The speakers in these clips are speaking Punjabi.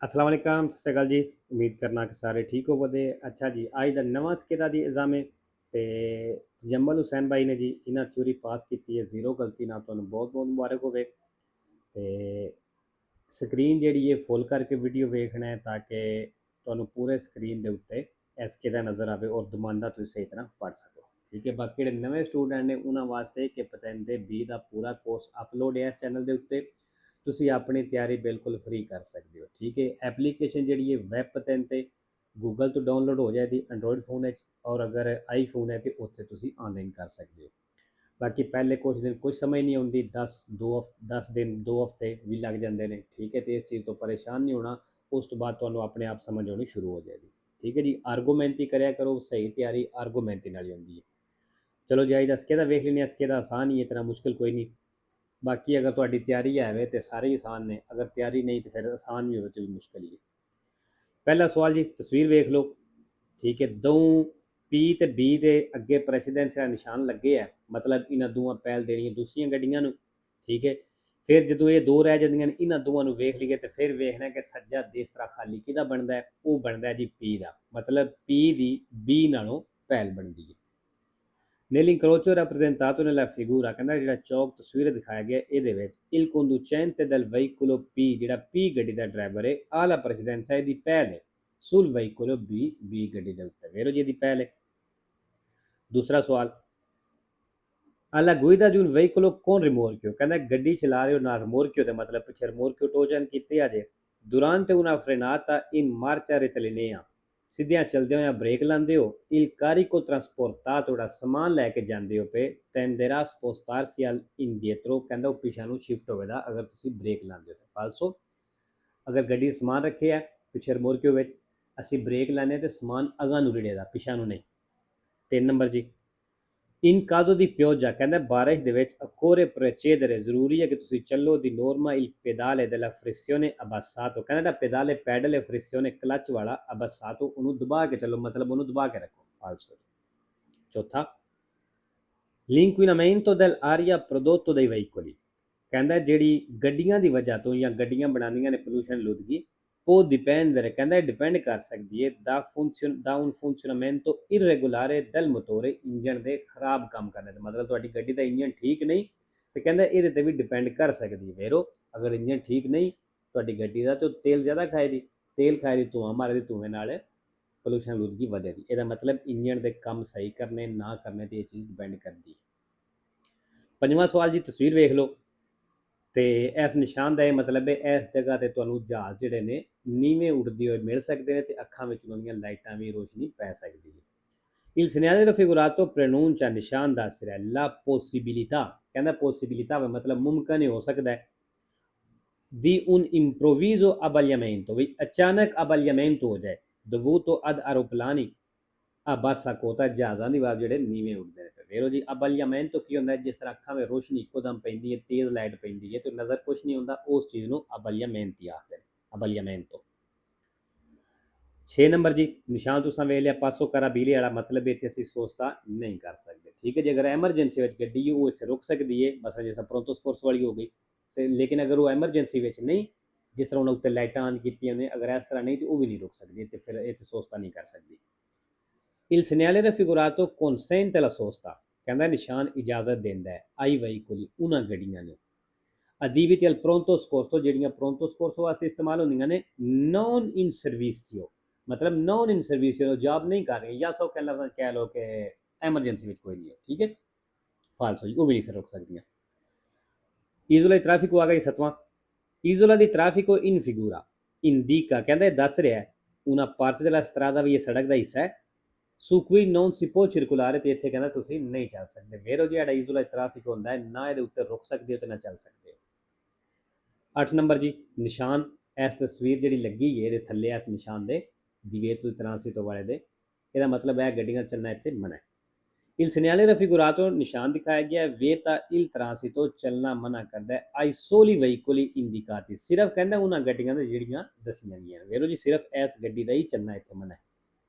अस्सलाम वालेकुम सत श्री अकाल जी। उम्मीद करना कि सारे ठीक हो बदे। अच्छा जी, अज का नवा स्केदा दी एग्जाम है ते जम्मल हुसैन भाई ने जी इन्हें थ्योरी पास की है जीरो गलती ना। तो बहुत बहुत मुबारक होवे। ते स्क्रीन जी है फुल करके वीडियो वेखना है ताकि तुहानू पूरे स्क्रीन के उत्ते एसके नज़र आए और दमांदा तुम सही तरह पढ़ सको। ठीक है। बाकी जो नवे स्टूडेंट ने उन्होंने वास्ते कि पतंदे बी का पूरा कोर्स अपलोड है इस चैनल के उत्ते। तुसी अपनी तैयारी बिल्कुल फ्री कर सकते हो। ठीक है। एप्लीकेशन जी है वैब पतंदे गूगल तो डाउनलोड हो जाएगी एंड्रॉयड फोन और अगर आई फोन है तो उत्थे तुसी ऑनलाइन कर सकते हो। बाकी पहले कुछ दिन कुछ समझ नहीं आती 10 दिन 2 हफ्ते भी लग जाते हैं। ठीक है। तो इस चीज़ तो परेशान नहीं होना। उस तो बाद तो अपने आप समझ आनी शुरू हो जाएगी। ठीक है जी। आर्गूमेंटी कराया करो। सही तैयारी आर्गूमेंटी नाल ही होंदी है। चलो जी अज इसके वेख लेने। इसके आसान ही है, इतना मुश्किल कोई नहीं। बाकी अगर तुहाडी तैयारी है तो सारे ही आसान ने, अगर तैयारी नहीं तो फिर आसान भी हो तो भी मुश्किल ही है। पहला सवाल जी, तस्वीर वेख लो। ठीक है। दो पी तो बी के अगे प्रेसिडेंस का निशान लगे है, मतलब इन्होंने दोवां पहल देनी है दूसरिया गड्डियां नूं। ठीक है। फिर जो ये दो रह जांदियां ने इन्होंने दोवां वेख लीए तो फिर वेखना है कि सज्जा देसतरा खाली किहदा बनता है। वो बनता है जी पी का, मतलब पी की बी नालों पहल बनती है। Nell'incrocio rappresentato nella figura ਕਹਿੰਦਾ ਜਿਹੜਾ ਚੌਕ ਤਸਵੀਰ ਦਿਖਾਇਆ ਗਿਆ ਇਹਦੇ ਵਿੱਚ il conducente del veicolo P ਜਿਹੜਾ P ਗੱਡੀ ਦਾ ਡਰਾਈਵਰ ਹੈ ਆਲਾ ਪ੍ਰੈਸੀਡੈਂਸਾ ਇਹਦੀ ਪਹਿਲ ਹੈ sul veicolo B ਗੱਡੀ ਦੇ ਉੱਤੇ vero ਜੀ ਇਹਦੀ ਪਹਿਲ ਹੈ। दूसरा सवाल alla guida di un veicolo con rimorchio ਕਹਿੰਦਾ ਗੱਡੀ ਚਲਾ ਰਹੇ ਹੋ ਨਾਲ rimorchio ਤੇ मतलब ਪਿੱਛੇ rimorchio ਟੋਜਨ ਕੀਤੀ ਆ ਜੇ durante una frenata in marcia rettilinea ਸਿੱਧਿਆਂ ਚਲਦੇ ਹੋ ਜਾਂ ਬ੍ਰੇਕ ਲਾਉਂਦੇ ਹੋ il carico trasportato ਜਿਹੜਾ ਸਮਾਨ ਲੈ ਕੇ ਜਾਂਦੇ ਹੋ ਪੇ tenderà a spostarsi indietro ਕਹਿੰਦਾ ਉਹ ਪਿਛਾ ਨੂੰ ਸ਼ਿਫਟ ਹੋਵੇਗਾ ਅਗਰ ਤੁਸੀਂ ਬ੍ਰੇਕ ਲਾਉਂਦੇ ਹੋ ਤਾਂ ਫਾਲਸੋ। ਅਗਰ ਗੱਡੀ ਸਮਾਨ ਰੱਖਿਆ ਪਿੱਛੇ rimorchio ਵਿੱਚ ਅਸੀਂ ਬ੍ਰੇਕ ਲਾਉਂਦੇ ਤੇ ਸਮਾਨ ਅਗਾਂ ਨੂੰ ਰਿੜੇਗਾ ਪਿਛਾ ਨੂੰ ਨਹੀਂ। 3 ਨੰਬਰ ਜੀ in caso di pioggia ਕਹਿੰਦਾ ਬਾਰਿਸ਼ ਦੇ ਵਿੱਚ occorre procedere ਜ਼ਰੂਰੀ ਹੈ ਕਿ ਤੁਸੀਂ ਚੱਲੋ di norma il pedale della frizione abbassato ਕਹਿੰਦਾ pedale pedale frizione clutch ਵਾਲਾ abbassato ਉਹਨੂੰ ਦਬਾ ਕੇ ਚੱਲੋ, मतलब ਉਹਨੂੰ ਦਬਾ ਕੇ ਰੱਖੋ ਫਾਲਸੋ। ਚੌਥਾ l'inquinamento dell'aria prodotto dai veicoli ਕਹਿੰਦਾ ਜਿਹੜੀ ਗੱਡੀਆਂ ਦੀ ਵਜ੍ਹਾ ਤੋਂ ਜਾਂ ਗੱਡੀਆਂ ਬਣਾਉਂਦੀਆਂ ਨੇ ਪੋਲੂਸ਼ਨ ਲੁੱਦਗੀ può dipendere ਕਹਿੰਦਾ ਡਿਪੈਂਡ ਕਰ ਸਕਦੀ ਹੈ da un funzionamento irregolare del motore engine ਦੇ ਖਰਾਬ ਕੰਮ ਕਰਨੇ ਤੇ ਮਤਲਬ ਤੁਹਾਡੀ ਗੱਡੀ ਦਾ ਇੰਜਣ ਠੀਕ ਨਹੀਂ ਤੇ ਕਹਿੰਦਾ ਇਹਦੇ ਤੇ ਵੀ ਡਿਪੈਂਡ ਕਰ ਸਕਦੀ ਹੈ ਵੇਰੋ। ਅਗਰ ਇੰਜਣ ਠੀਕ ਨਹੀਂ ਤੁਹਾਡੀ ਗੱਡੀ ਦਾ ਤੇ ਤੇਲ ਜ਼ਿਆਦਾ ਖਾਏਗੀ, ਤੇਲ ਖਾਏਗੀ ਧੂਆਂ ਮਾਰੇਗੀ, ਧੂਏ ਨਾਲ ਪੋਲੂਸ਼ਨ ਲੁੱਦਗੀ ਵਧੇਗੀ। ਇਹਦਾ ਮਤਲਬ ਇੰਜਣ ਦੇ ਕੰਮ ਸਹੀ ਕਰਨੇ ਨਾ ਕਰਨੇ ਤੇ ਇਹ ਚੀਜ਼ ਡਿਪੈਂਡ ਕਰਦੀ ਹੈ। ਪੰਜਵਾਂ ਸਵਾਲ ਜੀ, ਤਸਵੀਰ ਵੇਖ ਲਓ ਤੇ ਇਸ ਨਿਸ਼ਾਨ ਦਾ ਇਹ ਮਤਲਬ ਹੈ ਇਸ ਜਗ੍ਹਾ ਤੇ ਤੁਹਾਨੂੰ ਜਹਾਜ਼ ਜਿਹੜੇ ਨੇ ਨੀਵੇਂ ਉੱਡਦੇ ਹੋਏ ਮਿਲ ਸਕਦੇ ਨੇ ਤੇ ਅੱਖਾਂ ਵਿੱਚ ਉਹਨਾਂ ਦੀਆਂ ਲਾਈਟਾਂ ਵੀ ਰੋਸ਼ਨੀ ਪੈ ਸਕਦੀ ਹੈ। Il segnale raffigurato preannuncia ਨਿਸ਼ਾਨ ਦੱਸ ਰਿਹਾ la possibilità ਕਹਿੰਦਾ possibilità ਮਤਲਬ ਮੁਮਕਿਨ ਹੋ ਸਕਦਾ ਹੈ di un improvviso abbagliamento ਵੀ ਅਚਾਨਕ abbagliamento ਹੋ ਜਾਏ dovuto ad aeroplani ਆ bassa quota ਜਹਾਜ਼ਾਂ ਦੀ ਵਾਰ ਜਿਹੜੇ ਨੀਵੇਂ ਉੱਡਦੇ ਨੇ। ਵੇਰੋ ਜੀ abbagliamento ਕੀ ਹੁੰਦਾ ਜਿਸ ਤਰ੍ਹਾਂ ਅੱਖਾਂ ਵਿੱਚ ਰੋਸ਼ਨੀ ਇੱਕੋਦਮ ਪੈਂਦੀ ਹੈ, ਤੇਜ਼ ਲਾਈਟ ਪੈਂਦੀ ਹੈ ਤੇ ਨਜ਼ਰ ਕੁਛ ਨਹੀਂ ਹੁੰਦਾ, ਉਸ ਚੀਜ਼ ਨੂੰ abbagliamenti ਆਖਦੇ ਨੇ, abbagliamento। 6 ਨੰਬਰ ਜੀ, ਨਿਸ਼ਾਨ ਤੁਸੀਂ ਵੇਖ ਲਿਆ ਪਾਸੋ ਕਾਰਾਬੀਲੇ ਵਾਲਾ, ਮਤਲਬ ਇੱਥੇ ਅਸੀਂ ਸੋਚਤਾ ਨਹੀਂ ਕਰ ਸਕਦੇ। ਠੀਕ ਹੈ ਜੀ। ਅਗਰ ਐਮਰਜੈਂਸੀ ਵਿੱਚ ਗੱਡੀ ਉਹ ਇੱਥੇ ਰੁਕ ਸਕਦੀ ਹੈ, ਮਸਲਾ ਜਿਸ ਤਰ੍ਹਾਂ ਪ੍ਰੋਂਤੋ ਸਕੋਰਸ ਵਾਲੀ ਹੋ ਗਈ ਤੇ ਲੇਕਿਨ ਅਗਰ ਉਹ ਐਮਰਜੈਂਸੀ ਵਿੱਚ ਨਹੀਂ, ਜਿਸ ਤਰ੍ਹਾਂ ਉਹਨਾਂ ਉੱਤੇ ਲਾਈਟਾਂ ਆਨ ਕੀਤੀਆਂ ਨੇ, ਅਗਰ ਇਸ ਤਰ੍ਹਾਂ ਨਹੀਂ ਤੇ ਉਹ ਵੀ ਨਹੀਂ ਰੁਕ ਸਕਦੀ ਤੇ ਫਿਰ ਇੱਥੇ ਸੋਚਤਾ ਨਹੀਂ ਕਰ ਸਕਦੀ। Il segnale raffigurato consente la sosta ਕਹਿੰਦਾ ਨਿਸ਼ਾਨ ਇਜਾਜ਼ਤ ਦਿੰਦਾ ਹੈ ਆਈ veicoli ਉਹਨਾਂ ਗੱਡੀਆਂ ਨੂੰ adibiti al pronto soccorso ਜਿਹੜੀਆਂ pronto soccorso ਵਾਸਤੇ ਇਸਤੇਮਾਲ ਹੁੰਦੀਆਂ ਨੇ non in servizio मतलब non in servizio ਜੌਬ ਨਹੀਂ ਕਰ ਰਹੀਆਂ ਜਾਂ ਸੋ ਕਹਿ ਲਓ ਕਿ ਐਮਰਜੈਂਸੀ ਵਿੱਚ ਕੋਈ ਨਹੀਂ ਹੈ। ਠੀਕ ਹੈ। ਫਾਲਸੋ ਜੀ, ਉਹ ਵੀ ਨਹੀਂ ਫਿਰ ਰੁਕ ਸਕਦੀਆਂ। isola di traffico ਆ ਗਈ 7ਵਾਂ। isola di traffico in figura indica ਕਹਿੰਦਾ ਇਹ ਦੱਸ ਰਿਹਾ una parte della strada ਵੀ ਇਹ ਸੜਕ ਦਾ ਹਿੱਸਾ ਹੈ su cui non si può circolare ਤੇ ਇੱਥੇ ਕਹਿੰਦਾ ਤੁਸੀਂ ਨਹੀਂ ਚੱਲ ਸਕਦੇ। ਵੇਰੋ ਜਿਹੜਾ isola di traffico ਹੁੰਦਾ ਹੈ ਨਾ ਇਹਦੇ ਉੱਤੇ ਰੁਕ ਸਕਦੇ ਹੋ ਤੇ ਨਾ ਚੱਲ ਸਕਦੇ ਹੋ। 8 ਨੰਬਰ ਜੀ, ਨਿਸ਼ਾਨ ਇਸ ਤਸਵੀਰ ਜਿਹੜੀ ਲੱਗੀ ਹੈ ਇਹਦੇ ਥੱਲੇ ਇਸ ਨਿਸ਼ਾਨ ਦੇ divieto di transito ਵਾਲੇ ਦੇ, ਇਹਦਾ ਮਤਲਬ ਹੈ ਗੱਡੀਆਂ ਚੱਲਣਾ ਇੱਥੇ ਮਨਾ ਹੈ। il segnale raffigurato ਨਿਸ਼ਾਨ ਦਿਖਾਇਆ ਗਿਆ vieta il transito ਚੱਲਣਾ ਮਨਾ ਕਰਦਾ ਹੈ ai soli veicoli indicati ਸਿਰਫ ਕਹਿੰਦਾ ਉਹਨਾਂ ਗੱਡੀਆਂ ਦੇ ਜਿਹੜੀਆਂ ਦੱਸੀਆਂ ਗਈਆਂ। ਵੇਰੋ ਜੀ ਸਿਰਫ ਇਸ ਗੱਡੀ ਦਾ ਹੀ ਚੱਲਣਾ ਇੱਥੇ ਮਨਾ ਹੈ।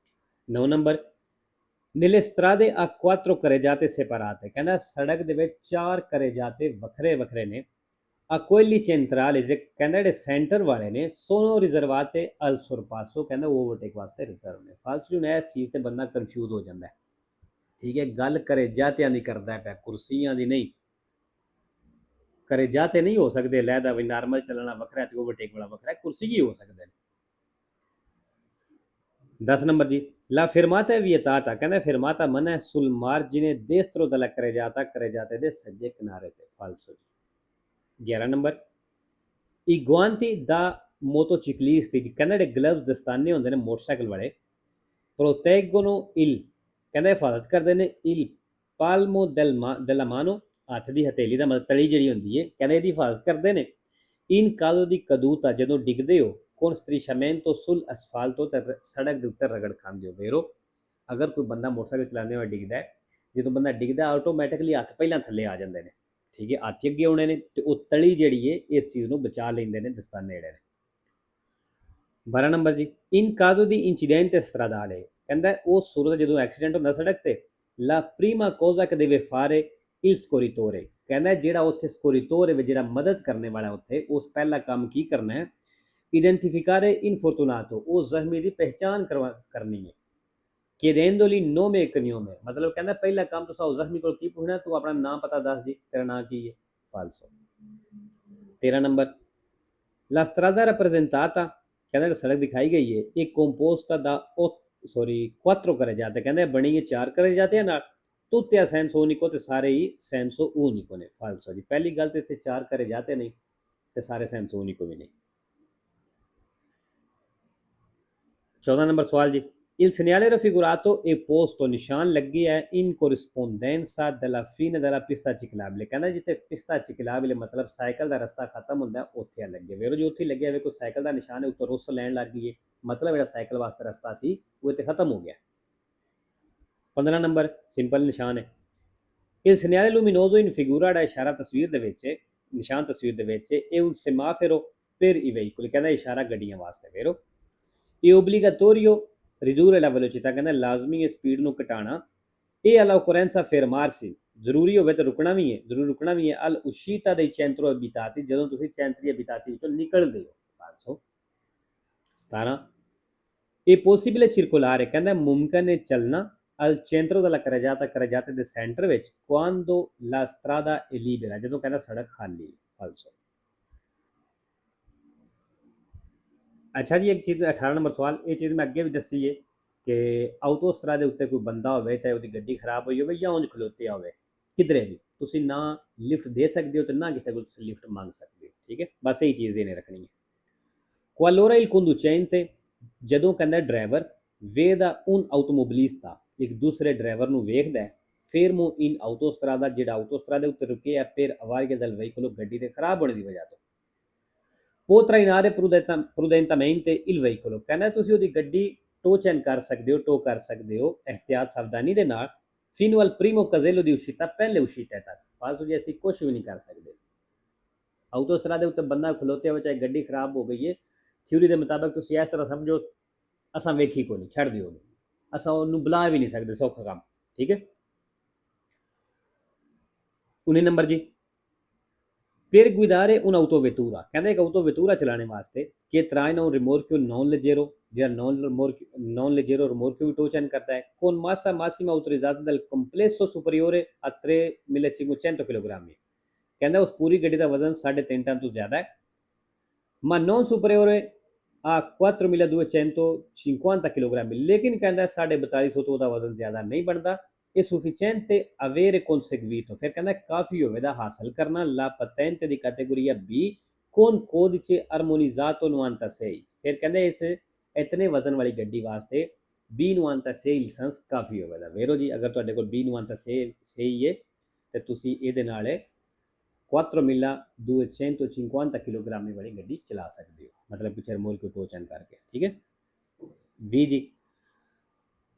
9 number nelle strade a 4 carreggiate separate ਕਹਿੰਦਾ ਸੜਕ ਦੇ ਵਿੱਚ 4 carreggiate ਵੱਖਰੇ ਵੱਖਰੇ ਨੇ ਆ quelli centrali ਜੇ ਕਹਿੰਦਾ ਜਿਹੜੇ ਸੈਂਟਰ ਵਾਲੇ ਨੇ sono riservate al sorpasso ਕਹਿੰਦਾ ਓਵਰਟੇਕ ਵਾਸਤੇ ਰਿਜ਼ਰਵ ਨੇ। ਫਾਲਤੂ ਨੇ ਇਸ ਚੀਜ਼ ਤੇ ਬੰਦਾ ਕਨਫਿਊਜ਼ ਹੋ ਜਾਂਦਾ ਹੈ। ਠੀਕ ਹੈ, ਗੱਲ ਕਰੇਜਾਤਿਆਂ ਦੀ ਕਰਦਾ ਪਿਆ, ਕੁਰਸੀਆਂ ਦੀ ਨਹੀਂ। ਕਰੇਜਾਤੇ ਨਹੀਂ ਹੋ ਸਕਦੇ ਲਹਿਦਾ ਵੀ ਨਾਰਮਲ ਚੱਲਣਾ ਵੱਖਰਾ ਤੇ ਓਵਰਟੇਕ ਵਾਲਾ ਵੱਖਰਾ, ਕੁਰਸੀ ਹੀ ਹੋ ਸਕਦੇ ਨੇ। 10 ਨੰਬਰ ਜੀ ਲਾ ਫਿਰਮਾਤਾ ਵਿetaਤਾ ਕਹਿੰਦਾ ਫਿਰਮਾਤਾ ਮਨਾ ਹੈ ਸੁਲ ਮਾਰਜਿਨੇ destro della carreggiata ਕਰੇਜਾਤੇ ਦੇ ਸੱਜੇ ਕਿਨਾਰੇ ਤੇ। ਫਾਲਸੋ ਜੀ। 11 number i guanti da motociclisti ਕਹਿੰਦਾ ਜਿਹੜੇ ਗਲਵਜ਼ ਦਸਤਾਨੇ ਹੁੰਦੇ ਨੇ ਮੋਟਰਸਾਈਕਲ ਵਾਲੇ proteggono il ਕਹਿੰਦਾ ਹਿਫਾਜ਼ਤ ਕਰਦੇ ਨੇ il palmo della mano ਹੱਥ ਦੀ ਹਥੇਲੀ ਦਾ ਮਤਲਬ ਤਲੀ ਜਿਹੜੀ ਹੁੰਦੀ ਹੈ, ਕਹਿੰਦੇ ਇਹਦੀ ਹਿਫਾਜ਼ਤ ਕਰਦੇ ਨੇ। ਇਨ ਕਾਦੋ ਦੀ ਕਦੂਤਾ ਜਦੋਂ ਡਿੱਗਦੇ ਹੋ con strisciamento sul asfalto ਤੇ ਸੜਕ ਦੇ ਉੱਤੇ ਰਗੜ ਖਾਂਦੇ ਹੋ। ਵੇਰੋ ਅਗਰ ਕੋਈ ਬੰਦਾ ਮੋਟਰਸਾਈਕਲ ਚਲਾਉਂਦੇ ਹੋਏ ਡਿੱਗਦਾ ਹੈ, ਜਦੋਂ ਬੰਦਾ ਡਿੱਗਦਾ ਆਟੋਮੈਟਿਕਲੀ ਹੱਥ ਪਹਿਲਾਂ ਥੱਲੇ ਆ ਜਾਂਦੇ ਨੇ। ਠੀਕ ਹੈ, ਹੱਥ ਅੱਗੇ ਆਉਣੇ ਨੇ ਤੇ ਉਹ ਤਲੀ ਜਿਹੜੀ ਹੈ ਇਸ ਚੀਜ਼ ਨੂੰ ਬਚਾ ਲੈਂਦੇ ਨੇ ਦਸਤਾਨੇ ਜਿਹੜੇ ਨੇ। 12 ਨੰਬਰ ਜੀ ਇਨ ਕਾਜ਼ੋ ਦੀ incidente stradale ਕਹਿੰਦਾ ਉਸ ਸੂਰਤ ਜਦੋਂ ਐਕਸੀਡੈਂਟ ਹੁੰਦਾ ਸੜਕ ਤੇ la prima cosa che deve fare il scorritore ਕਹਿੰਦਾ ਜਿਹੜਾ ਉੱਥੇ ਸਕੋਰੀਟੋਰੇ ਵਿੱਚ ਜਿਹੜਾ ਮਦਦ ਕਰਨੇ ਵਾਲਾ ਉੱਥੇ ਉਸ ਪਹਿਲਾ ਕੰਮ ਕੀ ਕਰਨਾ ਹੈ identificare infortunato ਉਹ ਜ਼ਖਮੀ ਦੀ ਪਹਿਚਾਨ ਕਰਨੀ ਹੈ chiedendogli nome e cognome ਮਤਲਬ ਕਹਿੰਦਾ ਪਹਿਲਾ ਕੰਮ ਤੁਸੀਂ ਉਸ ਜ਼ਖਮੀ ਕੋਲ ਕੀ ਪੁੱਛਣਾ, ਤੂੰ ਆਪਣਾ ਨਾਮ ਪਤਾ ਦੱਸ ਦੀ, ਤੇਰਾ ਨਾਂ ਕੀ ਹੈ। ਫਾਲਸੋ। 13 ਨੰਬਰ la strada rappresentata ਕਹਿੰਦਾ ਜਿਹੜੀ ਸੜਕ ਦਿਖਾਈ ਗਈ ਹੈ ਇਹ ਕੰਪੋਸਟਾ ਦਾ quattro carreggiate ਕਹਿੰਦੇ ਬਣੀ ਹੈ 4 carreggiate ਨਾਲ tutte a senso unico ਤੇ ਸਾਰੇ ਹੀ senso unico ਨੇ। ਫਾਲਸੋ ਜੀ। ਪਹਿਲੀ ਗੱਲ ਤੇ ਇੱਥੇ 4 carreggiate ਨਹੀਂ ਤੇ ਸਾਰੇ senso unico ਵੀ ਨਹੀਂ। 14 ਨੰਬਰ ਸਵਾਲ ਜੀ il segnale raffigurato è posto ਨਿਸ਼ਾਨ ਲੱਗੀ ਹੈ in corrispondenza della fine della pista ciclabile ਕਹਿੰਦਾ ਜਿੱਥੇ pista ciclabile ਮਤਲਬ ਸਾਈਕਲ ਦਾ ਰਸਤਾ ਖਤਮ ਹੁੰਦਾ ਉੱਥੇ ਲੱਗੇ। ਵੇਰੋ ਜੀ ਉੱਥੇ ਲੱਗਿਆ ਵੇਖੋ ਸਾਈਕਲ ਦਾ ਨਿਸ਼ਾਨ ਹੈ, ਉੱਤੋਂ ਰੁੱਸ ਲੈਣ ਲੱਗ ਗਈ ਹੈ, ਮਤਲਬ ਜਿਹੜਾ ਸਾਈਕਲ ਵਾਸਤੇ ਰਸਤਾ ਸੀ ਉਹ ਇੱਥੇ ਖਤਮ ਹੋ ਗਿਆ। 15 ਨੰਬਰ ਸਿੰਪਲ ਨਿਸ਼ਾਨ ਹੈ il segnale luminoso in figura ਦਾ ਇਸ਼ਾਰਾ ਤਸਵੀਰ ਦੇ ਵਿੱਚ ਨਿਸ਼ਾਨ ਤਸਵੀਰ ਦੇ ਵਿੱਚ ਇਹ un semaforo per i veicoli ਕਹਿੰਦਾ ਇਸ਼ਾਰਾ ਗੱਡੀਆਂ ਵਾਸਤੇ। ਵੇਰੋ ਇਹ obbligatorio ridurre la velocità ਕਹਿੰਦਾ ਲਾਜ਼ਮੀ ਹੈ ਸਪੀਡ ਨੂੰ ਘਟਾਉਣਾ। ਇਹ all'occorrenza fermarsi ਜ਼ਰੂਰੀ ਹੋਵੇ ਤਾਂ ਰੁਕਣਾ ਵੀ ਹੈ, ਜ਼ਰੂਰ ਰੁਕਣਾ ਵੀ ਹੈ। al uscita dei centro abitati ਜਦੋਂ ਤੁਸੀਂ centri abitati ਵਿੱਚੋਂ ਨਿਕਲਦੇ ਹੋ। 500 17 ਇਹ possibile circolare ਕਹਿੰਦਾ ਮੁਮਕਿਨ ਹੈ ਚੱਲਣਾ al centro della carreggiata ਦੇ ਸੈਂਟਰ ਵਿੱਚ quando la strada è libera ਜਦੋਂ ਕਹਿੰਦਾ ਸੜਕ ਖਾਲੀ ਹੈ। 500 ਅੱਛਾ ਜੀ। ਇੱਕ ਚੀਜ਼ 18 ਨੰਬਰ ਸਵਾਲ ਇਹ ਚੀਜ਼ ਮੈਂ ਅੱਗੇ ਵੀ ਦੱਸੀ ਹੈ ਕਿ ਆਟੋਸਟਰਾ ਦੇ ਉੱਤੇ ਕੋਈ ਬੰਦਾ ਹੋਵੇ ਚਾਹੇ ਉਹਦੀ ਗੱਡੀ ਖਰਾਬ ਹੋਈ ਹੋਵੇ ਜਾਂ ਉਂਝ ਖਲੋਤਿਆ ਹੋਵੇ ਕਿਧਰੇ ਵੀ ਤੁਸੀਂ ਨਾ ਲਿਫਟ ਦੇ ਸਕਦੇ ਹੋ ਤੇ ਨਾ ਕਿਸੇ ਕੋਲ ਤੁਸੀਂ ਲਿਫਟ ਮੰਗ ਸਕਦੇ ਹੋ। ਠੀਕ ਹੈ, ਬਸ ਇਹੀ ਚੀਜ਼ ਇਹਨੇ ਰੱਖਣੀ ਹੈ। qualora il conducente ਜਦੋਂ ਕਹਿੰਦਾ ਡਰਾਈਵਰ veda un automobilista ਇੱਕ ਦੂਸਰੇ ਡਰਾਈਵਰ ਨੂੰ ਵੇਖਦਾ fermo in autostrada ਜਿਹੜਾ ਆਟੋਸਟਰਾ ਦੇ ਉੱਤੇ ਰੁਕਿਆ per avaria del veicolo ਗੱਡੀ ਦੇ ਖਰਾਬ ਹੋਣੇ ਦੀ ਵਜ੍ਹਾ ਤੋਂ può trainare prudentemente il veicolo ਕਹਿੰਦਾ ਤੁਸੀਂ ਉਹਦੀ ਗੱਡੀ ਟੋ ਚੈਨ ਕਰ ਸਕਦੇ ਹੋ, ਟੋ ਕਰ ਸਕਦੇ ਹੋ ਇਹਤਿਆਤ ਸਾਵਧਾਨੀ ਦੇ ਨਾਲ fino al primo casello di uscita ਪਹਿਲੇ uscita ਤੱਕ। ਫਾਲਤੂ ਜੀ ਅਸੀਂ ਕੁਝ ਵੀ ਨਹੀਂ ਕਰ ਸਕਦੇ। ਆਟੋਸਟਰਾ ਦੇ ਉੱਤੇ ਬੰਦਾ ਖਲੋਤੇ ਹੋਵੇ ਚਾਹੇ ਗੱਡੀ ਖਰਾਬ ਹੋ ਗਈ ਹੈ, ਥਿਊਰੀ ਦੇ ਮੁਤਾਬਕ ਤੁਸੀਂ ਇਸ ਤਰ੍ਹਾਂ ਸਮਝੋ ਅਸਾਂ ਵੇਖੀ ਕੋਈ ਨਹੀਂ, ਛੱਡ ਦਿਓ ਉਹਨੂੰ, ਅਸਾਂ ਉਹਨੂੰ ਬੁਲਾ ਵੀ ਨਹੀਂ ਸਕਦੇ, ਸੌਖਾ ਕੰਮ। ਠੀਕ ਹੈ। 19 ਨੰਬਰ ਜੀ per guidare un'autovettura ਕਹਿੰਦਾ ਇੱਕ autovettura ਚਲਾਉਣ ਵਾਸਤੇ ਕਿ traina un rimorchio non leggero ਜਿਹੜਾ non leggero rimorchio ਵੀ ਟੋ ਚੈਨ ਕਰਦਾ ਹੈ con massa massima autorizzata del complesso superiore a 3500 kg ਕਹਿੰਦਾ ਉਸ ਪੂਰੀ ਗੱਡੀ ਦਾ ਵਜ਼ਨ 3.5 ਟਨ ਤੋਂ ਜ਼ਿਆਦਾ ਹੈ ma non superiore a 4250 kg ਲੇਕਿਨ ਕਹਿੰਦਾ 4250 ਤੋਂ ਉਹਦਾ ਵਜ਼ਨ ਜ਼ਿਆਦਾ ਨਹੀਂ ਬਣਦਾ। è sufficiente avere conseguito ਫਿਰ ਕਹਿੰਦਾ ਕਾਫੀ ਹੋਵੇਗਾ ਹਾਸਲ ਕਰਨਾ la patente di categoria B con codice armonizzato 96 ਫਿਰ ਕਹਿੰਦਾ ਇਸ ਇਤਨੇ ਵਜ਼ਨ ਵਾਲੀ ਗੱਡੀ ਵਾਸਤੇ B96 ਲਾਇਸੈਂਸ ਕਾਫੀ ਹੋਵੇਗਾ। ਵੇਰੋ ਜੀ ਅਗਰ ਤੁਹਾਡੇ ਕੋਲ B96 ਸਹੀ ਹੈ ਤੇ ਤੁਸੀਂ ਇਹਦੇ ਨਾਲ 4250 kg ਵਾਲੀ ਗੱਡੀ ਚਲਾ ਸਕਦੇ ਹੋ, ਮਤਲਬ ਪਿੱਛੇ ਰਿਮੋਟ ਕੋ ਟੋ ਚੈਨ ਕਰਕੇ। ਠੀਕ ਹੈ। B ਜੀ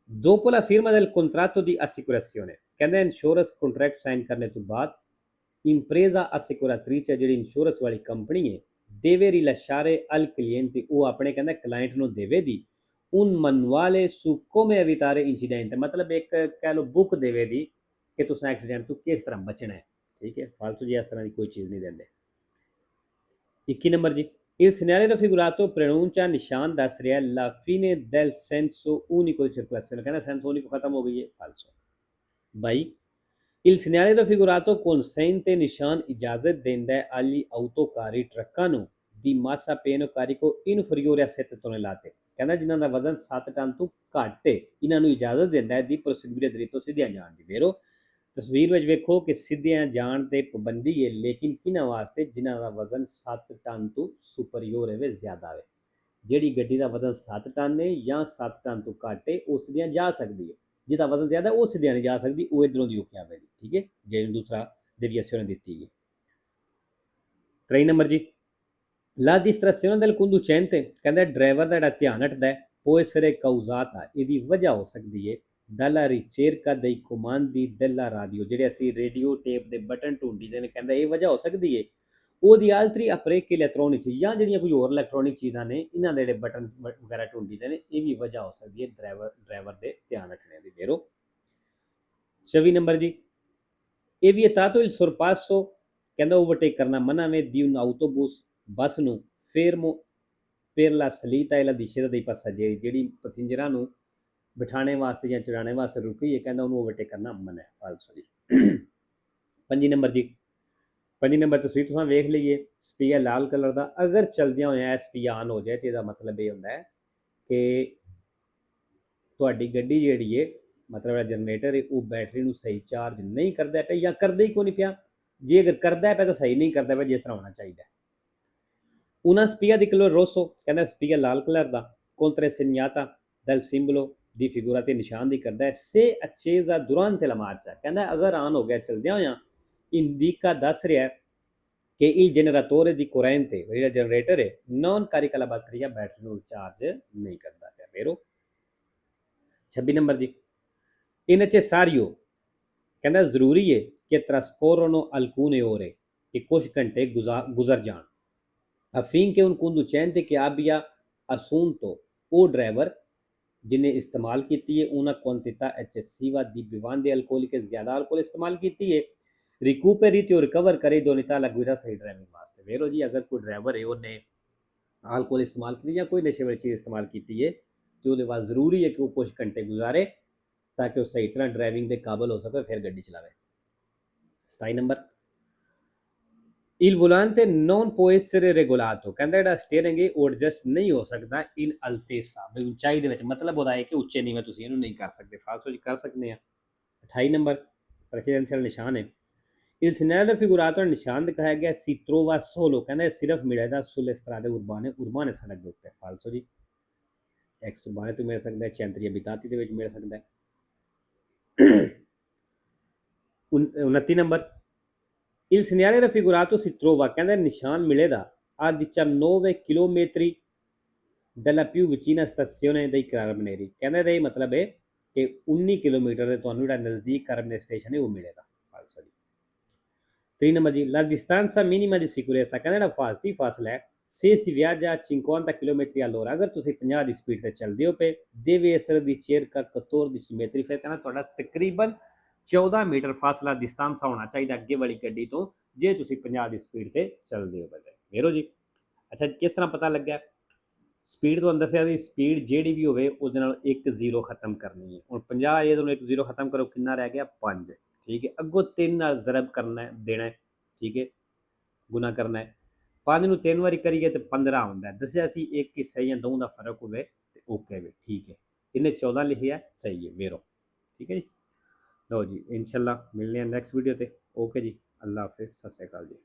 dopo la firma del contratto di assicurazione ਕਹਿੰਦਾ ਇੰਸ਼ੋਰੈਂਸ ਕੰਟਰੈਕਟ ਸਾਈਨ ਕਰਨੇ ਤੋਂ ਬਾਅਦ impresa assicuratrice ਜਿਹੜੀ ਇੰਸ਼ੋਰੈਂਸ ਵਾਲੀ ਕੰਪਨੀ ਹੈ deve rilasciare al cliente ਉਹ ਆਪਣੇ ਕਹਿੰਦਾ ਕਲਾਇੰਟ ਨੂੰ ਦੇਵੇ ਦੀ un manuale su come evitare incidente ਮਤਲਬ ਇੱਕ ਕਹਿ ਲਓ ਬੁੱਕ ਦੇਵੇ ਦੀ ਕਿ ਤੁਸੀਂ ਐਕਸੀਡੈਂਟ ਤੋਂ ਕਿਸ ਤਰ੍ਹਾਂ ਬਚਣਾ ਹੈ। ਠੀਕ ਹੈ। ਫਾਲਤੂ ਜੀ ਇਸ ਤਰ੍ਹਾਂ ਦੀ ਕੋਈ ਚੀਜ਼ ਨਹੀਂ ਦਿੰਦੇ। 21 ਨੰਬਰ ਜੀ, il segnale raffigurato pronuncia ਨਿਸ਼ਾਨ ਦੱਸ ਰਿਹਾ la fine del senso unico di circolazione, ਕਹਿੰਦਾ senso unico ਖਤਮ ਹੋ ਗਈ ਹੈ, falso। 22, il segnale raffigurato consente ਨਿਸ਼ਾਨ ਇਜਾਜ਼ਤ ਦਿੰਦਾ ਹੈ agli autocarri ਟਰੱਕਾਂ ਨੂੰ di massa pieno carico inferiore a 7 tonnellate, ਕਹਿੰਦਾ ਜਿਨ੍ਹਾਂ ਦਾ ਵਜ਼ਨ 7 ਟਨ ਤੋਂ ਘੱਟ ਹੈ ਇਹਨਾਂ ਨੂੰ ਇਜਾਜ਼ਤ ਦਿੰਦਾ ਹੈ ਦੀ proseguire dritto ਸਿੱਧਿਆਂ ਜਾਣ ਦੀ। ਵੇਰੋ ਤਸਵੀਰ ਵਿੱਚ ਵੇਖੋ ਕਿ ਸਿੱਧਿਆਂ ਜਾਣ ਤੇ ਪਾਬੰਦੀ ਹੈ, ਲੇਕਿਨ ਕਿਹਨਾਂ ਵਾਸਤੇ? ਜਿਨ੍ਹਾਂ ਦਾ ਵਜ਼ਨ 7 ਟਨ ਤੋਂ ਸੁਪਰੀਅਰ ਹੈ, ਜ਼ਿਆਦਾ ਹੈ। ਜਿਹੜੀ ਗੱਡੀ ਦਾ ਵਜ਼ਨ 7 ਟਨ ਹੈ ਜਾਂ 7 ਟਨ ਤੋਂ ਘੱਟ ਹੈ ਉਹ ਸਿੱਧਿਆਂ ਜਾ ਸਕਦੀ ਹੈ, ਜਿਹਦਾ ਵਜ਼ਨ ਜ਼ਿਆਦਾ ਉਹ ਸਿੱਧਿਆਂ ਨਹੀਂ ਜਾ ਸਕਦੀ, ਉਹ ਇਧਰੋਂ ਦੀ ਹੋਕੇ ਆਵੇਗੀ। ਠੀਕ ਹੈ, ਜਿਹਨੂੰ ਦੂਸਰਾ deviazione ਦਿੱਤੀ ਹੈ। 3 ਨੰਬਰ ਜੀ, la distrazione del conducente, ਕਹਿੰਦਾ ਡਰਾਈਵਰ ਦਾ ਜਿਹੜਾ ਧਿਆਨ ਹਟਦਾ ਹੈ può essere causata, ਇਹਦੀ ਵਜ੍ਹਾ ਹੋ ਸਕਦੀ ਹੈ dalla ricerca dei comandi della radio, ਜਿਹੜੇ ਅਸੀਂ ਰੇਡੀਓ ਟੇਪ ਦੇ ਬਟਨ ਢੂੰਢੀਦੇ ਨੇ, ਕਹਿੰਦਾ ਇਹ ਵਜ੍ਹਾ ਹੋ ਸਕਦੀ ਹੈ ਉਹਦੀ altri apparecchi elettronici, ਜਾਂ ਜਿਹੜੀਆਂ ਕੋਈ ਹੋਰ ਇਲੈਕਟ੍ਰੋਨਿਕ ਚੀਜ਼ਾਂ ਨੇ ਇਹਨਾਂ ਦੇ ਜਿਹੜੇ ਬਟਨ ਵਗੈਰਾ ਢੂੰਢੀਦੇ ਨੇ, ਇਹ ਵੀ ਵਜ੍ਹਾ ਹੋ ਸਕਦੀ ਹੈ ਡਰਾਈਵਰ ਦੇ ਧਿਆਨ ਰੱਖਣੇ ਦੀ। ਵੇਰੋ 24 ਨੰਬਰ ਜੀ, ਇਹ ਵੀ vietato il sorpasso, ਕਹਿੰਦਾ ਓਵਰਟੇਕ ਕਰਨਾ ਮਨਾ ਵੇ di un autobus, ਬੱਸ ਨੂੰ fermo per la salita e la discesa dei passeggeri, ਜਿਹੜੀ ਪੈਸੇਂਜਰਾਂ ਨੂੰ ਬਿਠਾਣੇ ਵਾਸਤੇ ਜਾਂ ਚੜਾਣੇ ਵਾਸਤੇ ਰੁਕੀ ਹੈ, ਕਹਿੰਦਾ ਉਹਨੂੰ ਓਵਰਟੇਕ ਕਰਨਾ ਮਨਾ ਹੈ, ਫਾਲਸੋ ਜੀ। 5 ਨੰਬਰ ਜੀ, 5 ਨੰਬਰ ਤਸਵੀਰ ਤੁਸੀਂ ਵੇਖ ਲਈਏ, ਸਪੀਆ ਲਾਲ ਕਲਰ ਦਾ, ਅਗਰ ਚਲਦਿਆਂ ਹੋਇਆ ਸਪੀਆ ਆਨ ਹੋ ਜਾਏ ਤੇ ਇਹਦਾ ਮਤਲਬ ਇਹ ਹੁੰਦਾ ਹੈ ਕਿ ਤੁਹਾਡੀ ਗੱਡੀ ਜਿਹੜੀ ਹੈ ਮਤਲਬ ਜਨਰੇਟਰ ਹੈ ਉਹ ਬੈਟਰੀ ਨੂੰ ਸਹੀ ਚਾਰਜ ਨਹੀਂ ਕਰਦਾ ਪਿਆ ਜਾਂ ਕਰਦਾ ਹੀ ਕੋਈ ਨਹੀਂ ਪਿਆ। ਜੇ ਅਗਰ ਕਰਦਾ ਪਿਆ ਤਾਂ ਸਹੀ ਨਹੀਂ ਕਰਦਾ ਪਿਆ ਜਿਸ ਤਰ੍ਹਾਂ ਹੋਣਾ ਚਾਹੀਦਾ। una spia di colore rosso, ਕਹਿੰਦਾ ਸਪੀਆ ਲਾਲ ਕਲਰ ਦਾ, contro segnata dal simbolo ਦੀ ਫਿਗੂਰਾ ਤੇ ਨਿਸ਼ਾਨ ਦੀ ਕਰਦਾ ਹੈ se accesa durante la marcia, ਕਹਿੰਦਾ ਅਗਰ ਆਨ ਹੋ ਗਿਆ ਚਲਦਿਆਂ ਹੋਇਆ indica ਦੱਸ ਰਿਹਾ ਕਿ il generatore di corrente, ਜਿਹੜਾ ਜਨਰੇਟਰ ਹੈ non carica la batteria, battery ਨੂੰ ਚਾਰਜ ਨਹੀਂ ਕਰਦਾ ਪਿਆ। ਵੇਰੋ 26 ਨੰਬਰ ਜੀ, è necessario, ਕਹਿੰਦਾ ਜ਼ਰੂਰੀ ਹੈ ਕਿ trascorrono alcune ore, ਕਿ ਕੁਝ ਘੰਟੇ ਗੁਜ਼ਰ ਜਾਣ affinché un conducente che abbia assunto, ਉਹ ਡਰਾਈਵਰ ਜਿਹਨੇ ਇਸਤੇਮਾਲ ਕੀਤੀ ਹੈ una quantità eccessiva di bevande alcoliche, ਜ਼ਿਆਦਾ ਅਲਕੋਹਲ ਇਸਤੇਮਾਲ ਕੀਤੀ ਹੈ, recuperi ਤੇ ਰਿਕਵਰ ਕਰੇ ਦੋਨਿਤਾ la guida ਸਹੀ ਡਰਾਈਵਿੰਗ ਵਾਸਤੇ। ਵੇਰੋ ਜੀ ਅਗਰ ਕੋਈ ਡਰਾਈਵਰ ਹੈ ਉਹਨੇ ਅਲਕੋਹਲ ਇਸਤੇਮਾਲ ਕੀਤੀ ਜਾਂ ਕੋਈ ਨਸ਼ੇ ਵਾਲੀ ਚੀਜ਼ ਇਸਤੇਮਾਲ ਕੀਤੀ ਹੈ ਤੇ ਉਹਦੇ ਬਾਅਦ ਜ਼ਰੂਰੀ ਹੈ ਕਿ ਉਹ ਕੁਝ ਘੰਟੇ ਗੁਜ਼ਾਰੇ ਤਾਂ ਕਿ ਉਹ ਸਹੀ ਤਰ੍ਹਾਂ ਡਰਾਈਵਿੰਗ ਦੇ ਕਾਬਲ ਹੋ ਸਕੇ ਫਿਰ ਗੱਡੀ ਚਲਾਵੇ। 27 number, il volante non può essere regolato, ਕਹਿੰਦਾ ਜਿਹੜਾ ਸਟੀਅਰਿੰਗ ਹੈ ਉਹ ਐਡਜਸਟ ਨਹੀਂ ਹੋ ਸਕਦਾ in altezza, ਬਈ ਉਚਾਈ ਦੇ ਵਿੱਚ, ਮਤਲਬ ਉਹਦਾ ਹੈ ਕਿ ਉੱਚੇ ਨੀਵੇਂ ਤੁਸੀਂ ਇਹਨੂੰ ਨਹੀਂ ਕਰ ਸਕਦੇ, ਫਾਲਸੋ ਜੀ ਕਰ ਸਕਦੇ ਆ। 28 ਨੰਬਰ ਪ੍ਰੈਸੀਡੈਂਸ਼ੀਅਲ ਨਿਸ਼ਾਨ ਹੈ, il segnale raffigurato, ਨਿਸ਼ਾਨ ਦਿਖਾਇਆ ਗਿਆ si trova solo, ਕਹਿੰਦਾ ਸਿਰਫ ਮਿਲੇਗਾ sulle strade urbane ਸੜਕ ਦੇ ਉੱਤੇ, ਫਾਲਸੋ ਜੀ। ਐਕਸ ਉਰਬਾਨੇ ਤੋਂ ਮਿਲ ਸਕਦਾ ਹੈ, centri abitati ਦੇ ਵਿੱਚ ਮਿਲ ਸਕਦਾ ਹੈ। 29 number, il segnale raffigurato si trova, ਕਹਿੰਦਾ ਨਿਸ਼ਾਨ ਮਿਲੇਗਾ a 19 chilometri dalla più vicina stazione dei Carabinieri, ਕਹਿੰਦਾ ਇਹਦਾ ਇਹ ਮਤਲਬ ਹੈ ਕਿ 19 ਕਿਲੋਮੀਟਰ ਦੇ ਤੁਹਾਨੂੰ ਜਿਹੜਾ ਨਜ਼ਦੀਕ ਕਾਰਬਨੇਰੀ ਸਟੇਸ਼ਨ ਹੈ ਉਹ ਮਿਲੇਗਾ, ਫਾਲਸੋ ਜੀ। 3 ਨੰਬਰ ਜੀ, la distanza minima di sicurezza, ਕਹਿੰਦਾ ਜਿਹੜਾ ਹਿਫਾਜ਼ਤੀ ਫਾਸਲਾ ਹੈ se si viaggia a 50 km all'ora, ਅਗਰ ਤੁਸੀਂ 50 ਦੀ ਸਪੀਡ ਤੇ ਚੱਲਦੇ ਹੋ ਪਏ deve essere di circa 14 metri, ਫਿਰ ਕਹਿੰਦਾ ਤੁਹਾਡਾ ਤਕਰੀਬਨ 14 ਮੀਟਰ ਫਾਸਲਾ distanza ਹੋਣਾ ਚਾਹੀਦਾ ਅੱਗੇ ਵਾਲੀ ਗੱਡੀ ਤੋਂ ਜੇ ਤੁਸੀਂ 50 ਦੀ ਸਪੀਡ ਤੇ ਚੱਲਦੇ ਹੋ ਬਜੇ। ਵੇਰੋ ਜੀ ਅੱਛਾ ਕਿਸ ਤਰ੍ਹਾਂ ਪਤਾ ਲੱਗਿਆ? ਸਪੀਡ ਤੁਹਾਨੂੰ ਦੱਸਿਆ ਵੀ ਸਪੀਡ ਜਿਹੜੀ ਵੀ ਹੋਵੇ ਉਹਦੇ ਨਾਲ 1 0 ਖਤਮ ਕਰਨੀ ਹੈ। ਹੁਣ 50 ਇਹਦੇ ਨਾਲ 1 0 ਖਤਮ ਕਰੋ, ਕਿੰਨਾ ਰਹਿ ਗਿਆ? 5, ਠੀਕ ਹੈ। ਅੱਗੋਂ 3 ਨਾਲ ਜ਼ਰਬ ਕਰਨਾ ਦੇਣਾ, ਠੀਕ ਹੈ, ਗੁਣਾ ਕਰਨਾ ਹੈ। 5 ਨੂੰ 3 ਵਾਰੀ ਕਰੀਏ ਤੇ 15 ਹੁੰਦਾ। ਦੱਸਿਆ ਸੀ ਇੱਕ ਹਿੱਸਾ ਜਾਂ ਦੋ ਦਾ ਫਰਕ ਹੋਵੇ ਤੇ ਓਕੇ ਵੇ, ਠੀਕ ਹੈ। ਇਹਨੇ 14 ਲਿਖਿਆ, ਸਹੀ ਹੈ ਵੇਰੋ, ਠੀਕ ਹੈ ਜੀ। ਲਓ ਜੀ, ਇਨਸ਼ਾਅੱਲਾ ਮਿਲਨੇ ਆ ਨੈਕਸਟ ਵੀਡੀਓ ਤੇ। ਓਕੇ ਜੀ, ਅੱਲਾ ਹਾਫਿਜ਼, ਸਤਿ ਸ਼੍ਰੀ ਅਕਾਲ ਜੀ।